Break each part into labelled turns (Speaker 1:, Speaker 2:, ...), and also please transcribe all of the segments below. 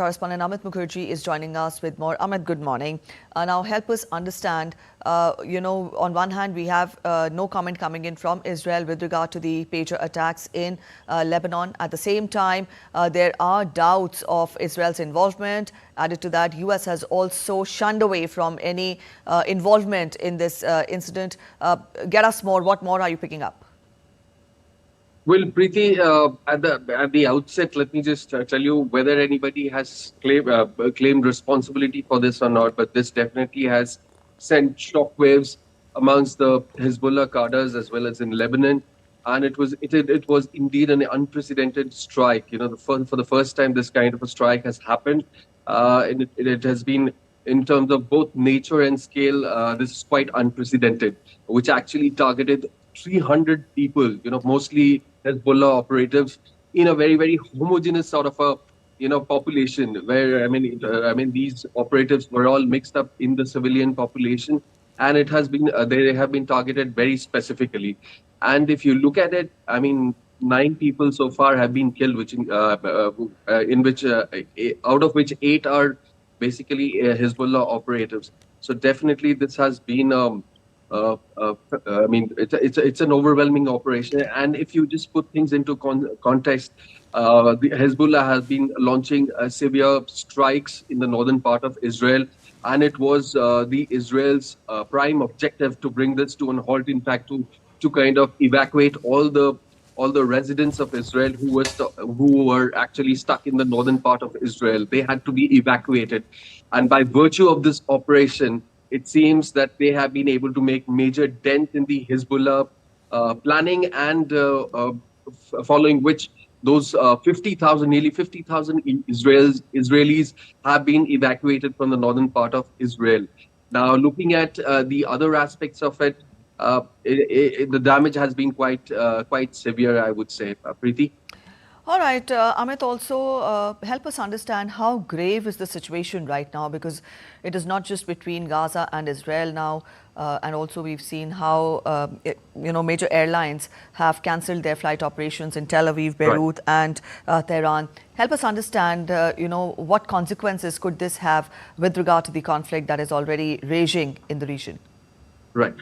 Speaker 1: Correspondent Amit Mukherjee is joining us with more. Amit, good morning. Now help us understand, on one hand, we have no comment coming in from Israel with regard to the pager attacks in Lebanon. At the same time, there are doubts of Israel's involvement. Added to that, US has also shunned away from any involvement in this incident. Get us more. What more are you picking up?
Speaker 2: Well, Preeti, at the outset, let me just tell you whether anybody has claimed responsibility for this or not. But this definitely has sent shockwaves amongst the Hezbollah cadres as well as in Lebanon, and it was indeed an unprecedented strike. For the first time, this kind of a strike has happened, and it has been in terms of both nature and scale. This is quite unprecedented, which actually targeted 300 people, mostly Hezbollah operatives in a very, very homogeneous sort of a, population where, these operatives were all mixed up in the civilian population, and they have been targeted very specifically. And if you look at it, 9 people so far have been killed, out of which 8 are basically Hezbollah operatives. So definitely this has been it's an overwhelming operation. And if you just put things into context, the Hezbollah has been launching severe strikes in the northern part of Israel, and it was the Israel's prime objective to bring this to an halt. In fact, to kind of evacuate all the residents of Israel who were actually stuck in the northern part of Israel. They had to be evacuated, and by virtue of this operation, it seems that they have been able to make major dent in the Hezbollah planning, and following which those nearly 50,000 Israelis have been evacuated from the northern part of Israel. Now, looking at the other aspects of it, the damage has been quite severe, I would say, Preeti.
Speaker 1: All right, Amit, also help us understand how grave is the situation right now, because it is not just between Gaza and Israel now, and also we've seen how major airlines have cancelled their flight operations in Tel Aviv, Beirut, and Tehran. Help us understand, what consequences could this have with regard to the conflict that is already raging in the region?
Speaker 2: Right.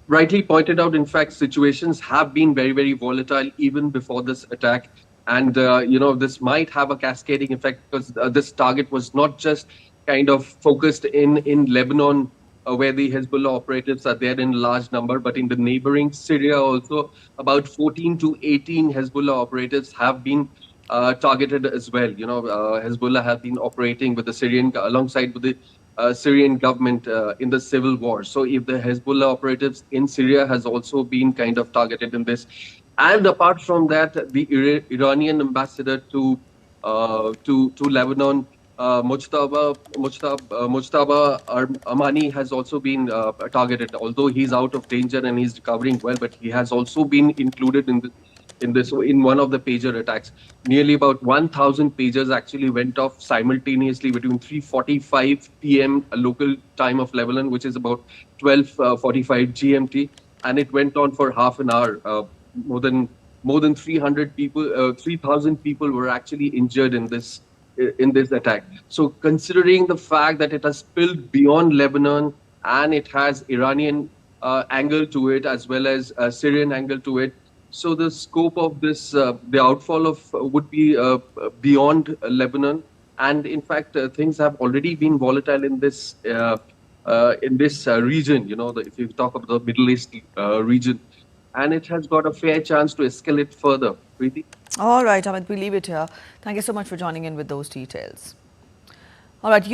Speaker 2: Rightly pointed out, in fact, situations have been very, very volatile even before this attack. And, this might have a cascading effect, because this target was not just kind of focused in Lebanon, where the Hezbollah operatives are there in large number, but in the neighboring Syria also, about 14 to 18 Hezbollah operatives have been targeted as well. Hezbollah have been operating with alongside with the Syrian government in the civil war. So if the Hezbollah operatives in Syria has also been kind of targeted in this. And apart from that, the Iranian ambassador to Lebanon, Mujtaba Amani, has also been targeted. Although he's out of danger and he's recovering well, but he has also been included in one of the pager attacks. Nearly about 1,000 pagers actually went off simultaneously between 3:45 p.m. local time of Lebanon, which is about 12:45 GMT, and it went on for half an hour. More than 300 people, 3,000 people were actually injured in this attack. So, considering the fact that it has spilled beyond Lebanon and it has Iranian angle to it as well as Syrian angle to it, so the scope of this, the outfall would be beyond Lebanon. And in fact, things have already been volatile in this region. If you talk about the Middle East region. And it has got a fair chance to escalate further. Preeti?
Speaker 1: All right, Amit, we leave it here. Thank you so much for joining in with those details. All right,